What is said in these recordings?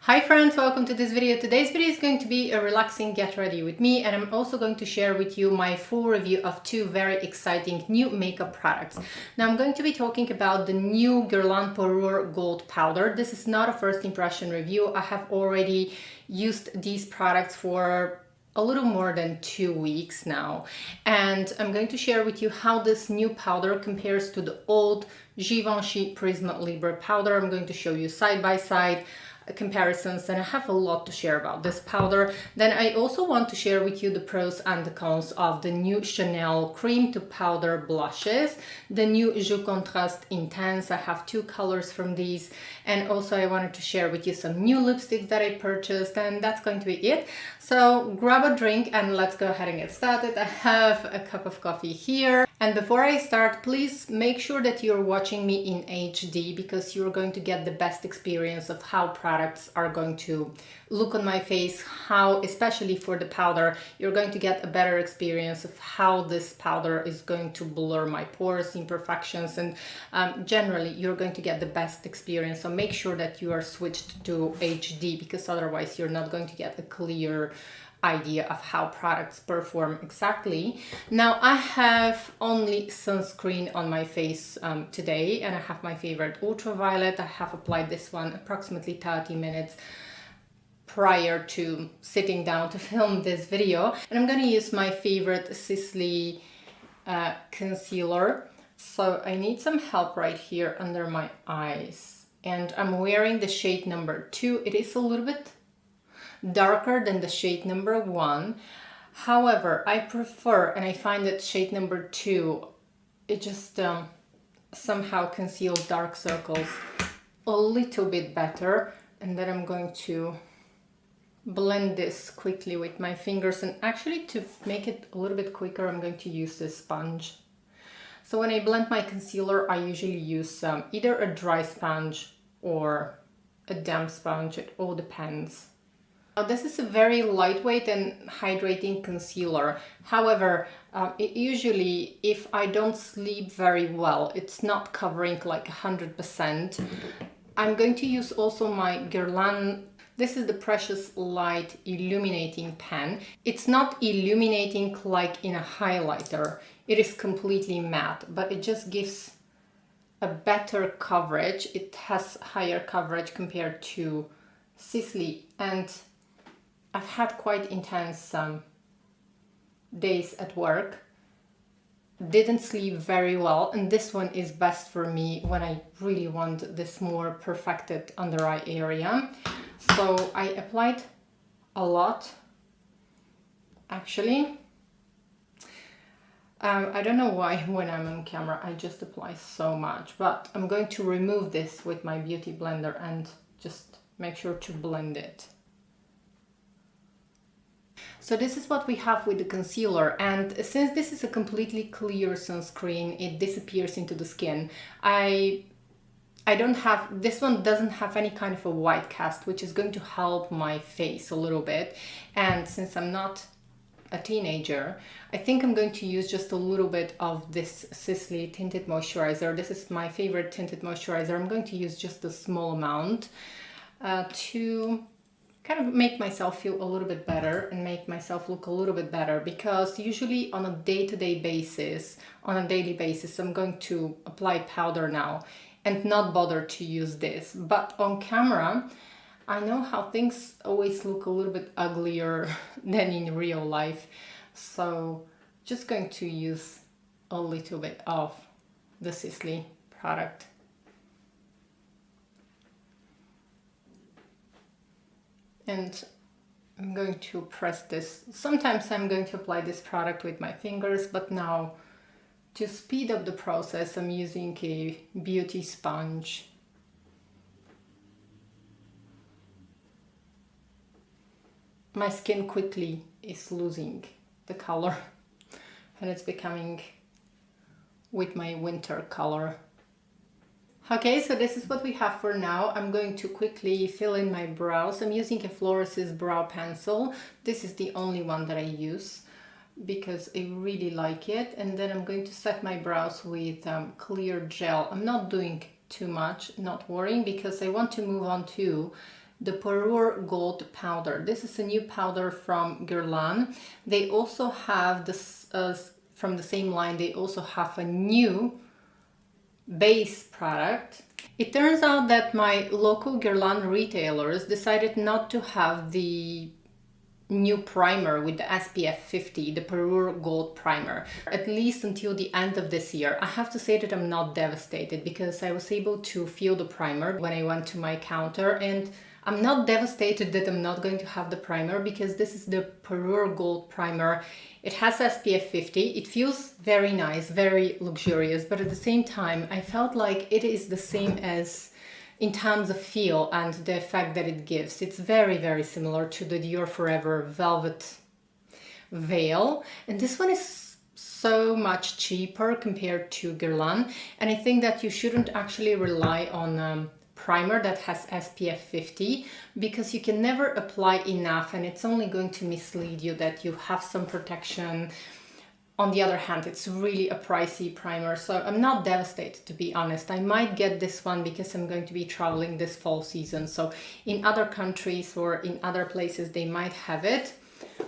Hi friends, welcome to this video. Today's video is going to be a relaxing get ready with me, and I'm also going to share with you my full review of two very exciting new makeup products. Now I'm going to be talking about the new Guerlain Parure Gold powder. This is not a first impression review. I have already used these products for a little more than 2 weeks now, and I'm going to share with you how this new powder compares to the old Givenchy Prisme Libre powder. I'm going to show you side by side comparisons, and I have a lot to share about this powder. Then I also want to share with you the pros and the cons of the new Chanel cream to powder blushes, the new Joues Contraste Intense. I have two colors from these, and also I wanted to share with you some new lipsticks that I purchased, and that's going to be it. So grab a drink and let's go ahead and get started. I have a cup of coffee here, and before I start, please make sure that you're watching me in HD, because you're going to get the best experience of how products are going to look on my face, how, especially for the powder, you're going to get a better experience of how this powder is going to blur my pores, imperfections, and generally you're going to get the best experience. So make sure that you are switched to HD, because otherwise you're not going to get a clear idea of how products perform exactly. Now I have only sunscreen on my face today, and I have my favorite ultraviolet. I have applied this one approximately 30 minutes prior to sitting down to film this video, and I'm going to use my favorite Sisley concealer. So I need some help right here under my eyes, and I'm wearing the shade number 2. It is a little bit darker than the shade number 1. However, I prefer, and I find that shade number 2, it just somehow conceals dark circles a little bit better. And then I'm going to blend this quickly with my fingers, and actually to make it a little bit quicker, I'm going to use this sponge. So when I blend my concealer, I usually use either a dry sponge or a damp sponge. It all depends. Now, this is a very lightweight and hydrating concealer. However, it usually, if I don't sleep very well, it's not covering like 100%. I'm going to use also my Guerlain. This is the Precious Light Illuminating Pen. It's not illuminating like in a highlighter. It is completely matte, but it just gives a better coverage. It has higher coverage compared to Sisley, and I've had quite intense days at work, didn't sleep very well, and this one is best for me when I really want this more perfected under eye area. So I applied a lot, actually. I don't know why when I'm on camera I just apply so much, but I'm going to remove this with my beauty blender and just make sure to blend it. So this is what we have with the concealer, and since this is a completely clear sunscreen, it disappears into the skin. I don't have, this one doesn't have any kind of a white cast, which is going to help my face a little bit. And since I'm not a teenager, I think I'm going to use just a little bit of this Sisley tinted moisturizer. This is my favorite tinted moisturizer. I'm going to use just a small amount to kind of make myself feel a little bit better and make myself look a little bit better, because usually on a day-to-day basis, on a daily basis, I'm going to apply powder now and not bother to use this. But on camera, I know how things always look a little bit uglier than in real life. So just going to use a little bit of the Sisley product. And I'm going to press this. Sometimes I'm going to apply this product with my fingers, but now to speed up the process, I'm using a beauty sponge. My skin quickly is losing the color, and it's becoming with my winter color. Okay, so this is what we have for now. I'm going to quickly fill in my brows. I'm using a Floris's brow pencil. This is the only one that I use because I really like it. And then I'm going to set my brows with clear gel. I'm not doing too much, not worrying, because I want to move on to the Parure Gold powder. This is a new powder from Guerlain. They also have this, from the same line, they also have a new base product. It turns out that my local Guerlain retailers decided not to have the new primer with the SPF 50, the Parure Gold primer, at least until the end of this year. I have to say that I'm not devastated because I was able to feel the primer when I went to my counter, and I'm not devastated that I'm not going to have the primer because this is the Parure Gold primer. It has SPF 50. It feels very nice, very luxurious, but at the same time, I felt like it is the same as in terms of feel and the effect that it gives. It's very, very similar to the Dior Forever Velvet Veil. And this one is so much cheaper compared to Guerlain. And I think that you shouldn't actually rely on primer that has SPF 50 because you can never apply enough and it's only going to mislead you that you have some protection. On the other hand, it's really a pricey primer, so I'm not devastated, to be honest. I might get this one because I'm going to be traveling this fall season. So in other countries or in other places, they might have it,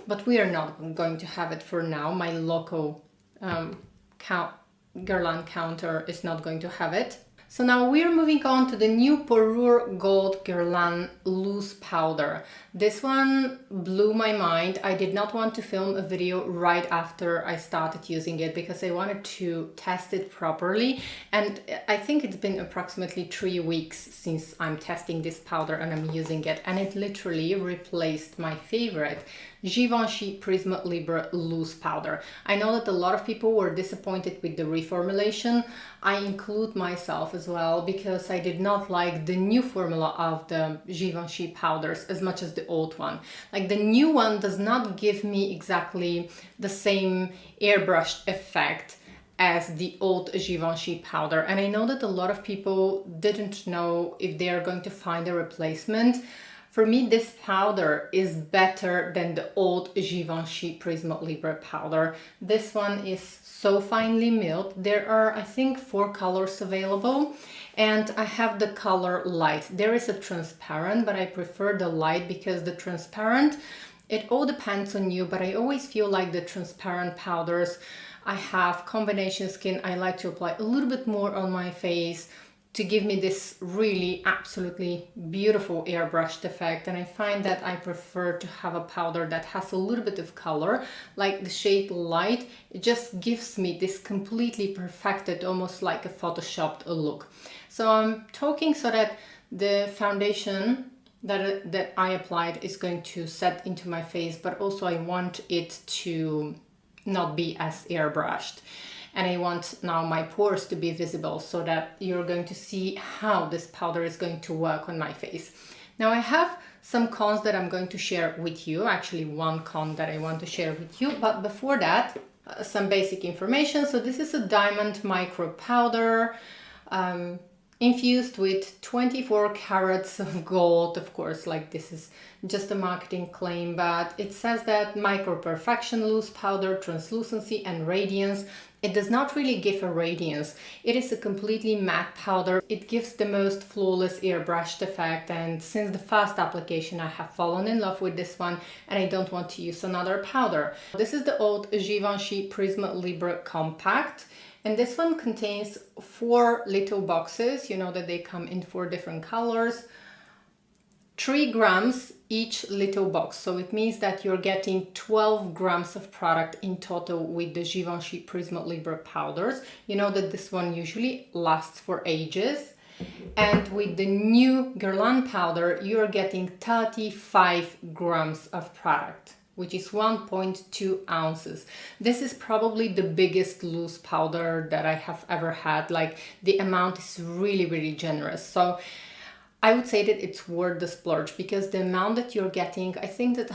but we are not going to have it for now. My local Guerlain counter is not going to have it. So now we're moving on to the new Parure Gold Guerlain loose powder. This one blew my mind. I did not want to film a video right after I started using it because I wanted to test it properly. And I think it's been approximately 3 weeks since I'm testing this powder and I'm using it. And it literally replaced my favorite Givenchy Prisme Libre loose powder. I know that a lot of people were disappointed with the reformulation. I include myself as well because I did not like the new formula of the Givenchy powders as much as the old one. Like the new one does not give me exactly the same airbrushed effect as the old Givenchy powder. And I know that a lot of people didn't know if they are going to find a replacement. For me, this powder is better than the old Givenchy Prisme Libre powder. This one is so finely milled. There are, I think, 4 colors available, and I have the color light. There is a transparent, but I prefer the light because the transparent, it all depends on you, but I always feel like the transparent powders, I have combination skin. I like to apply a little bit more on my face to give me this really absolutely beautiful airbrushed effect, and I find that I prefer to have a powder that has a little bit of color, like the shade light. It just gives me this completely perfected, almost like a photoshopped look. So I'm talking so that the foundation that I applied is going to set into my face, but also I want it to not be as airbrushed. And I want now my pores to be visible so that you're going to see how this powder is going to work on my face. Now I have some cons that I'm going to share with you, actually one con that I want to share with you, but before that, some basic information. So this is a diamond micro powder infused with 24 carats of gold. Of course, like this is just a marketing claim, but it says that micro perfection loose powder, translucency and radiance. It does not really give a radiance. It is a completely matte powder. It gives the most flawless airbrushed effect, and since the first application I have fallen in love with this one and I don't want to use another powder. This is the old Givenchy Prisme Libre Compact, and this one contains 4 little boxes. You know that they come in 4 different colors. 3 grams each little box, so it means that you're getting 12 grams of product in total with the Givenchy Prisme Libre powders. You know that this one usually lasts for ages, and with the new Guerlain powder you're getting 35 grams of product, which is 1.2 ounces. This is probably the biggest loose powder that I have ever had. Like the amount is really, really generous. So I would say that it's worth the splurge because the amount that you're getting, I think that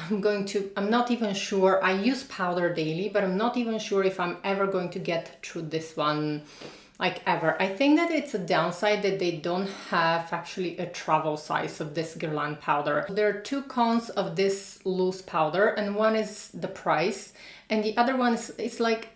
I'm not even sure, I use powder daily, but I'm not even sure if I'm ever going to get through this one, like ever. I think that it's a downside that they don't have actually a travel size of this Guerlain powder. There are 2 cons of this loose powder, and one is the price, and the other one is, it's like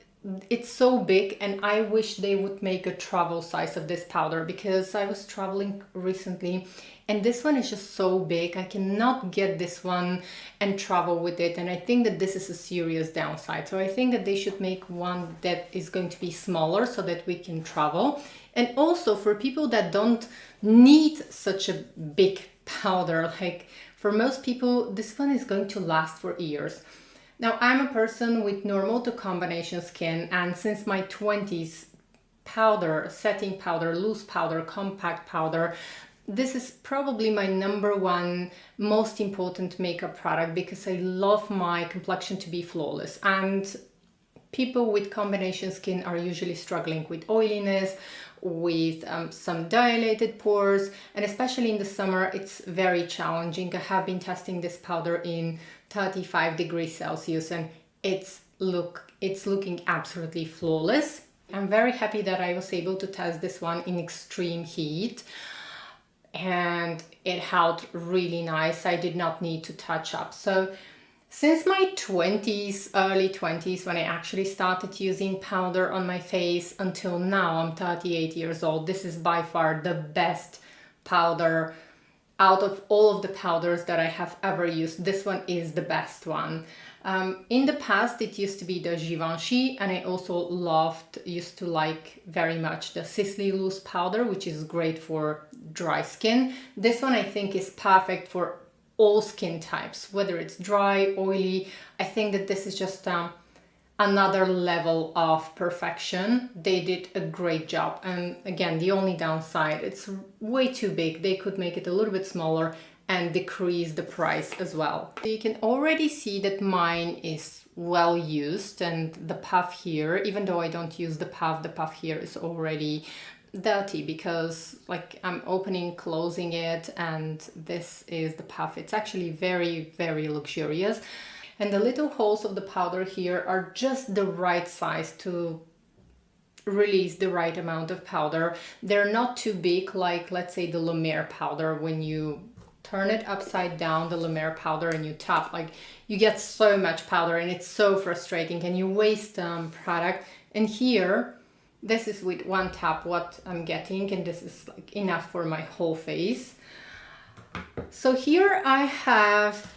it's so big, and I wish they would make a travel size of this powder, because I was traveling recently and this one is just so big. I cannot get this one and travel with it, and I think that this is a serious downside. So I think that they should make one that is going to be smaller so that we can travel. And also for people that don't need such a big powder, like for most people this one is going to last for years. Now, I'm a person with normal to combination skin, and since my 20s, powder, setting powder, loose powder, compact powder, this is probably my number one most important makeup product, because I love my complexion to be flawless. And people with combination skin are usually struggling with oiliness, with some dilated pores, and especially in the summer it's very challenging. I have been testing this powder in 35 degrees Celsius and it's looking absolutely flawless. I'm very happy that I was able to test this one in extreme heat, and it held really nice. I did not need to touch up. So since my 20s, early 20s, when I actually started using powder on my face, until now, I'm 38 years old, this is by far the best powder out of all of the powders that I have ever used. This one is the best one. In the past, it used to be the Givenchy, and I also used to like very much the Sisley loose powder, which is great for dry skin. This one I think is perfect for all skin types, whether it's dry, oily. I think that this is just another level of perfection. They did a great job. And again, the only downside, it's way too big. They could make it a little bit smaller and decrease the price as well. So you can already see that mine is well used, and the puff here, even though I don't use the puff here is already dirty, because like I'm opening, closing it, and this is the puff. It's actually very, very luxurious. And the little holes of the powder here are just the right size to release the right amount of powder. They're not too big, like let's say the La Mer powder. When you turn it upside down, the La Mer powder, and you tap, like you get so much powder and it's so frustrating and you waste product. And here, this is with one tap what I'm getting, and this is like enough for my whole face. So here I have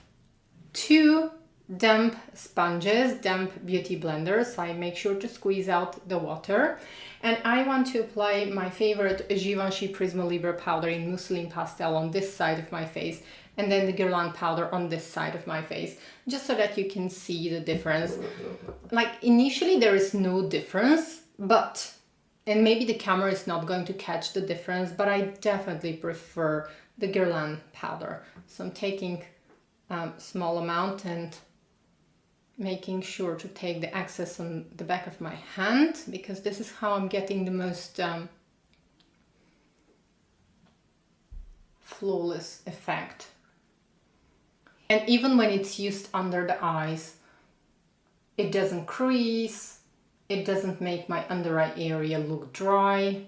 two damp sponges, damp beauty blenders. I make sure to squeeze out the water, and I want to apply my favorite Givenchy Prisme Libre powder in Mousseline Pastel on this side of my face, and then the Guerlain powder on this side of my face, just so that you can see the difference. Like initially there is no difference, but, and maybe the camera is not going to catch the difference, but I definitely prefer the Guerlain powder. So I'm taking a small amount and making sure to take the excess on the back of my hand, because this is how I'm getting the most flawless effect. And even when it's used under the eyes, it doesn't crease, it doesn't make my under eye area look dry.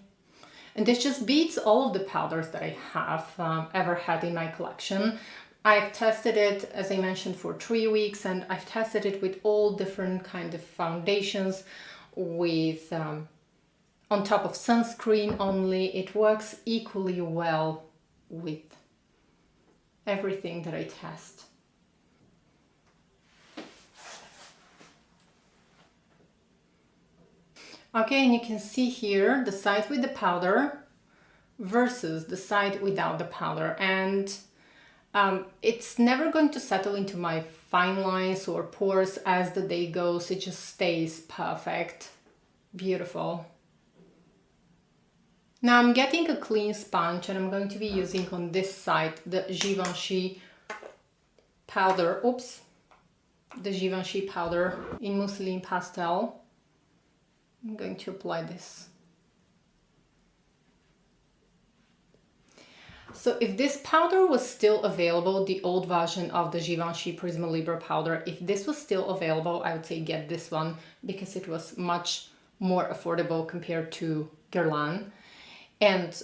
And this just beats all of the powders that I have ever had in my collection. I've tested it, as I mentioned, for 3 weeks, and I've tested it with all different kind of foundations, with on top of sunscreen only. It works equally well with everything that I test. Okay, and you can see here the side with the powder versus the side without the powder, and it's never going to settle into my fine lines or pores as the day goes. It just stays perfect. Beautiful. Now I'm getting a clean sponge, and I'm going to be using on this side the Givenchy powder. Oops. The Givenchy powder in Mousseline Pastel. I'm going to apply this. So if this powder was still available, the old version of the Givenchy Prisme Libre powder, if this was still available, I would say get this one, because it was much more affordable compared to Guerlain. And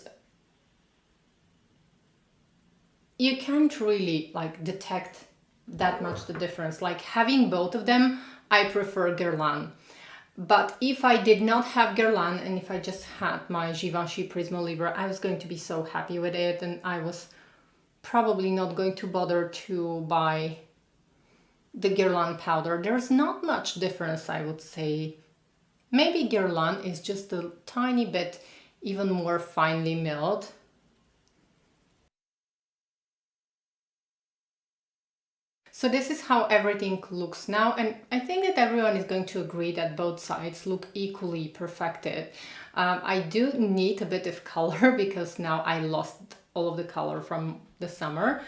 you can't really like detect that much the difference. Like having both of them, I prefer Guerlain. But if I did not have Guerlain and if I just had my Givenchy Prisme Libre, I was going to be so happy with it, and I was probably not going to bother to buy the Guerlain powder. There's not much difference, I would say. Maybe Guerlain is just a tiny bit even more finely milled. So this is how everything looks now, and I think that everyone is going to agree that both sides look equally perfected. I do need a bit of color because now I lost all of the color from the summer,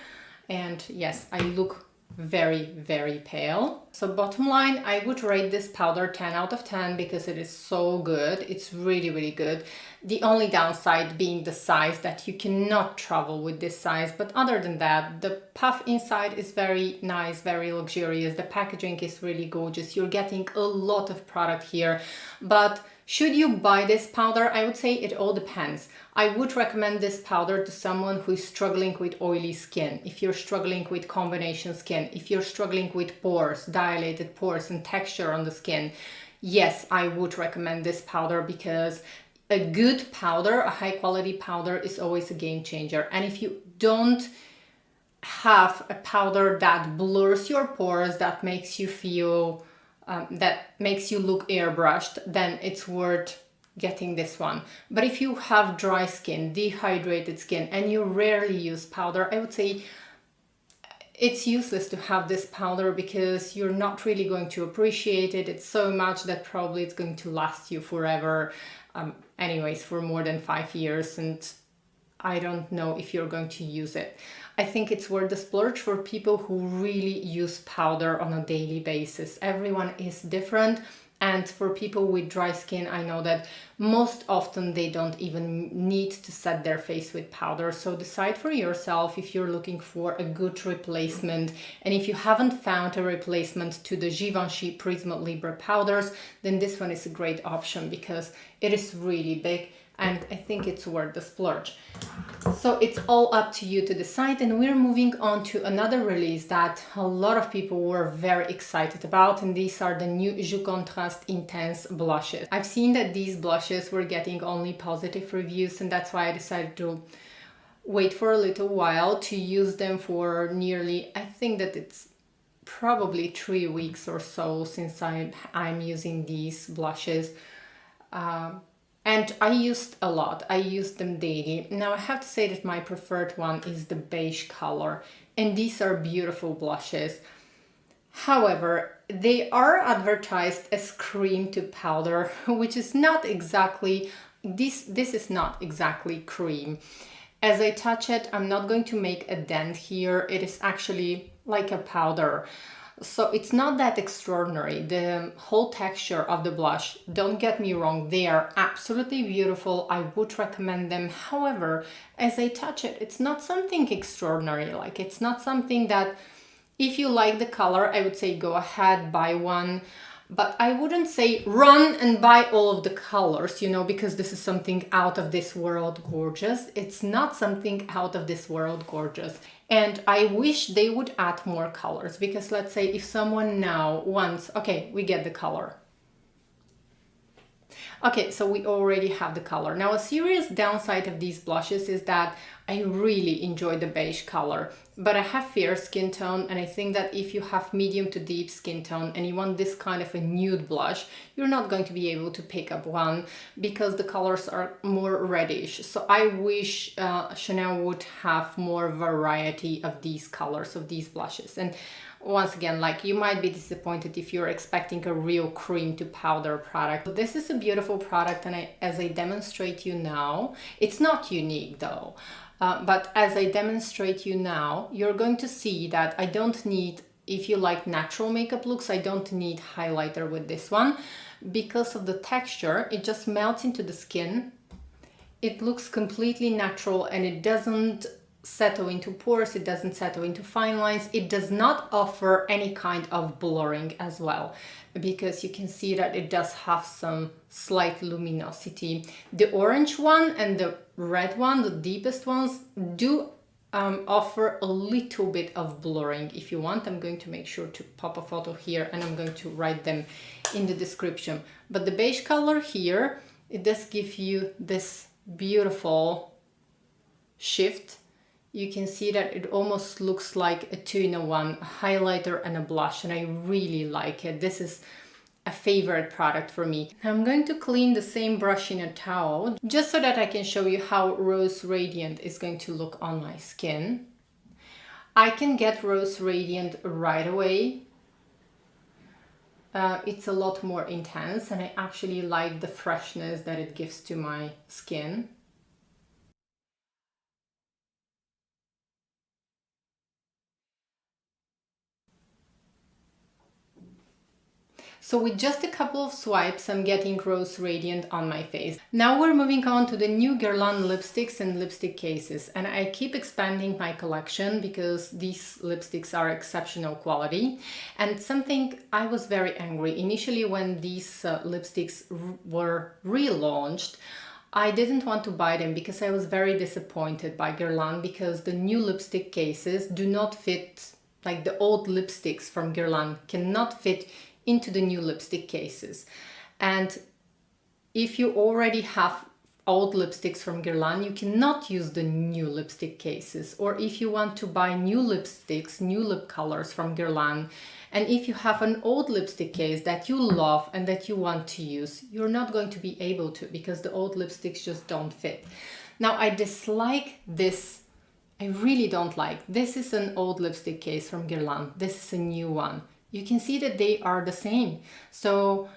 and yes, I look very, very pale. So bottom line, I would rate this powder 10 out of 10 because it is so good. It's really, really good. The only downside being the size, that you cannot travel with this size. But other than that, the puff inside is very nice, very luxurious. The packaging is really gorgeous. You're getting a lot of product here. But should you buy this powder? I would say it all depends. I would recommend this powder to someone who is struggling with oily skin. If you're struggling with combination skin, if you're struggling with pores, dilated pores and texture on the skin, yes, I would recommend this powder because a good powder, a high quality powder is always a game changer. And if you don't have a powder that blurs your pores, that makes you feel, that makes you look airbrushed, then it's worth getting this one. But if you have dry skin, dehydrated skin, and you rarely use powder, I would say it's useless to have this powder because you're not really going to appreciate it. It's so much that probably it's going to last you forever, anyways, for more than 5 years, and I don't know if you're going to use it. I think it's worth the splurge for people who really use powder on a daily basis. Everyone is different. And for people with dry skin, I know that most often they don't even need to set their face with powder. So decide for yourself if you're looking for a good replacement. And if you haven't found a replacement to the Givenchy Prisme Libre powders, then this one is a great option because it is really big and I think it's worth the splurge. So it's all up to you to decide, and we're moving on to another release that a lot of people were very excited about, and these are the new Joues Contraste Intense blushes. I've seen that these blushes were getting only positive reviews, and that's why I decided to wait for a little while to use them for nearly, I think that it's probably 3 weeks or so since I'm using these blushes. And I used a lot. I used them daily. Now I have to say that my preferred one is the beige color, and these are beautiful blushes. However, they are advertised as cream to powder, which is not exactly, this is not exactly cream. As I touch it, I'm not going to make a dent here. It is actually like a powder. So it's not that extraordinary. The whole texture of the blush, don't get me wrong, they are absolutely beautiful. I would recommend them. However, as I touch it, it's not something extraordinary. Like, it's not something that, if you like the color, I would say go ahead, buy one. But I wouldn't say run and buy all of the colors, you know, because this is something out of this world gorgeous. It's not something out of this world gorgeous. And I wish they would add more colors, because let's say if someone now wants, okay, we get the color. Okay, so we already have the color. Now, a serious downside of these blushes is that I really enjoy the beige color, but I have fair skin tone, and I think that if you have medium to deep skin tone and you want this kind of a nude blush, you're not going to be able to pick up one because the colors are more reddish. So I wish Chanel would have more variety of these colors, of these blushes. And once again, like, you might be disappointed if you're expecting a real cream to powder product. But this is a beautiful product, and as I demonstrate you now, it's not unique though. But as I demonstrate you now, you're going to see that I don't need, if you like natural makeup looks, I don't need highlighter with this one. Because of the texture, it just melts into the skin. It looks completely natural, and it doesn't settle into pores, it doesn't settle into fine lines. It does not offer any kind of blurring as well, because you can see that it does have some slight luminosity. The orange one and the red one, the deepest ones, do offer a little bit of blurring. If you want, I'm going to make sure to pop a photo here, and I'm going to write them in the description. But the beige color here, it does give you this beautiful shift. You can see that it almost looks like a 2-in-1, a highlighter and a blush, and I really like it. This is a favorite product for me. I'm going to clean the same brush in a towel just so that I can show you how Rose Radiant is going to look on my skin. I can get Rose Radiant right away. It's a lot more intense, and I actually like the freshness that it gives to my skin. So with just a couple of swipes, I'm getting Rose Radiant on my face. Now we're moving on to the new Guerlain lipsticks and lipstick cases. And I keep expanding my collection because these lipsticks are exceptional quality. And something I was very angry initially when these lipsticks were relaunched. I didn't want to buy them because I was very disappointed by Guerlain because the new lipstick cases do not fit, like the old lipsticks from Guerlain cannot fit into the new lipstick cases. And if you already have old lipsticks from Guerlain, you cannot use the new lipstick cases. Or if you want to buy new lipsticks, new lip colors from Guerlain, and if you have an old lipstick case that you love and that you want to use, you're not going to be able to because the old lipsticks just don't fit. Now I dislike this. I really don't like. This is an old lipstick case from Guerlain. This is a new one. You can see that they are the same. So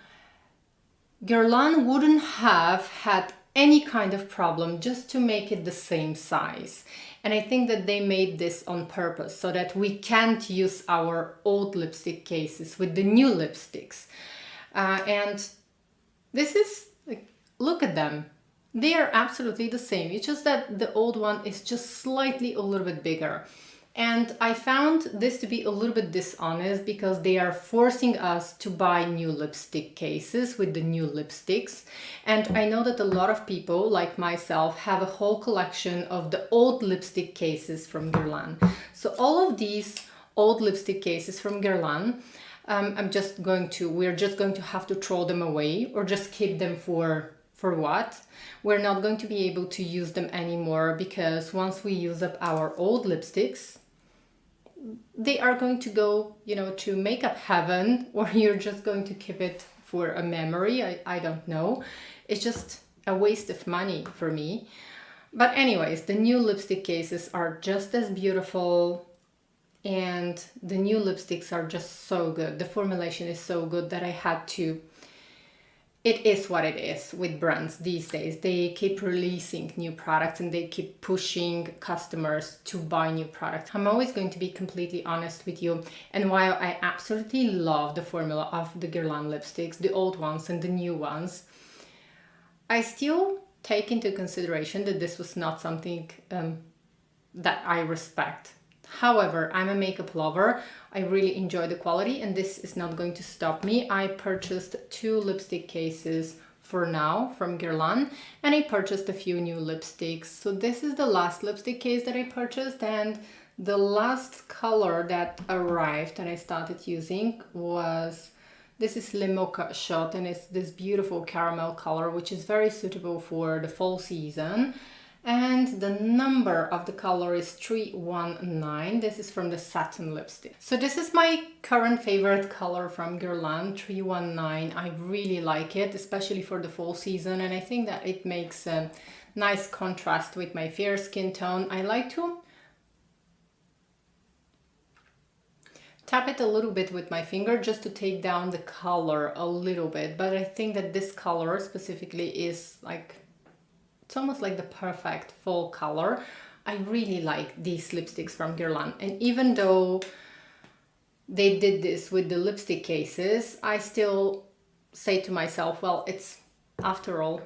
Guerlain wouldn't have had any kind of problem just to make it the same size. And I think that they made this on purpose so that we can't use our old lipstick cases with the new lipsticks. And this is, like, look at them. They are absolutely the same. It's just that the old one is just slightly a little bit bigger. And I found this to be a little bit dishonest because they are forcing us to buy new lipstick cases with the new lipsticks. And I know that a lot of people, like myself, have a whole collection of the old lipstick cases from Guerlain. So all of these old lipstick cases from Guerlain, we're just going to have to throw them away or just keep them for what? We're not going to be able to use them anymore because once we use up our old lipsticks, they are going to go, to makeup heaven, or you're just going to keep it for a memory. I don't know. It's just a waste of money for me. But anyways, the new lipstick cases are just as beautiful, and the new lipsticks are just so good. The formulation is so good that I had to. It is what it is with brands these days. They keep releasing new products and they keep pushing customers to buy new products. I'm always going to be completely honest with you. And while I absolutely love the formula of the Guerlain lipsticks, the old ones and the new ones, I still take into consideration that this was not something that I respect. However, I'm a makeup lover. I really enjoy the quality and this is not going to stop me. I purchased 2 lipstick cases for now from Guerlain and I purchased a few new lipsticks. So this is the last lipstick case that I purchased, and the last color that arrived and I started using was, this is Le Mocha Chaud, and it's this beautiful caramel color which is very suitable for the fall season. And the number of the color is 319. This is from the satin lipstick. So this is my current favorite color from Guerlain, 319. I really like it, especially for the fall season. And I think that it makes a nice contrast with my fair skin tone. I like to tap it a little bit with my finger just to take down the color a little bit. But I think that this color specifically is like, it's almost like the perfect fall color. I really like these lipsticks from Guerlain. And even though they did this with the lipstick cases, I still say to myself, well, it's, after all,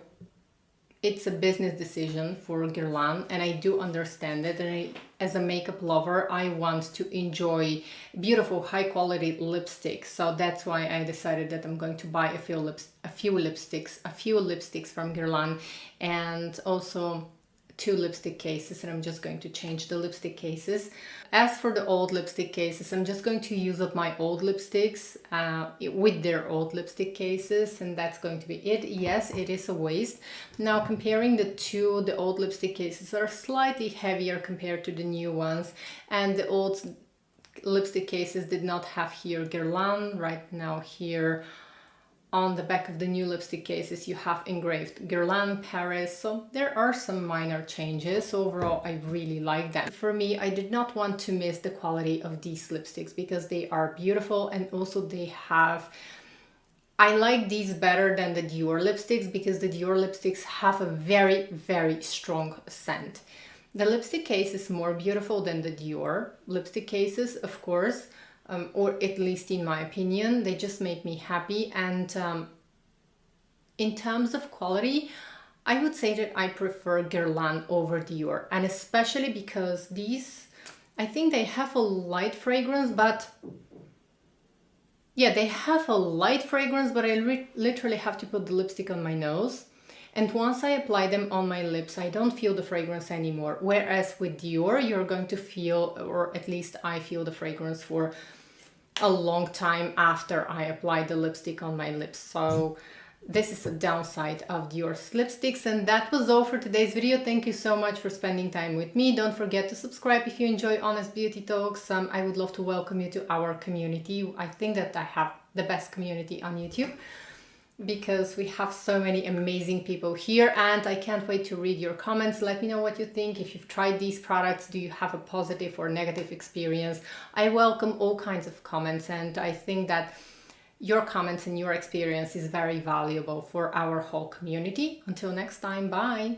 it's a business decision for Guerlain, and I do understand it. And as a makeup lover, I want to enjoy beautiful, high-quality lipsticks. So that's why I decided that I'm going to buy a few lipsticks from Guerlain, and also two lipstick cases, and I'm just going to change the lipstick cases. As for the old lipstick cases, I'm just going to use up my old lipsticks with their old lipstick cases, and that's going to be it. Yes, it is a waste. Now comparing the two, the old lipstick cases are slightly heavier compared to the new ones, and the old lipstick cases did not have here Guerlain. Right now here on the back of the new lipstick cases you have engraved Guerlain Paris, so there are some minor changes. Overall, I really like them. For me, I did not want to miss the quality of these lipsticks because they are beautiful, and also they have, I like these better than the Dior lipsticks because the Dior lipsticks have a very, very strong scent. The lipstick case is more beautiful than the Dior lipstick cases, of course, or at least in my opinion. They just make me happy. And in terms of quality, I would say that I prefer Guerlain over Dior, and especially because these, I think they have a light fragrance, but yeah, they have a light fragrance, but I literally have to put the lipstick on my nose. And once I apply them on my lips, I don't feel the fragrance anymore. Whereas with Dior, you're going to feel, or at least I feel the fragrance for a long time after I apply the lipstick on my lips. So this is a downside of Dior's lipsticks. And that was all for today's video. Thank you so much for spending time with me. Don't forget to subscribe if you enjoy Honest Beauty Talks. I would love to welcome you to our community. I think that I have the best community on YouTube, because we have so many amazing people here, and I can't wait to read your comments. Let me know what you think. If you've tried these products, do you have a positive or negative experience? I welcome all kinds of comments, and I think that your comments and your experience is very valuable for our whole community. Until next time, bye!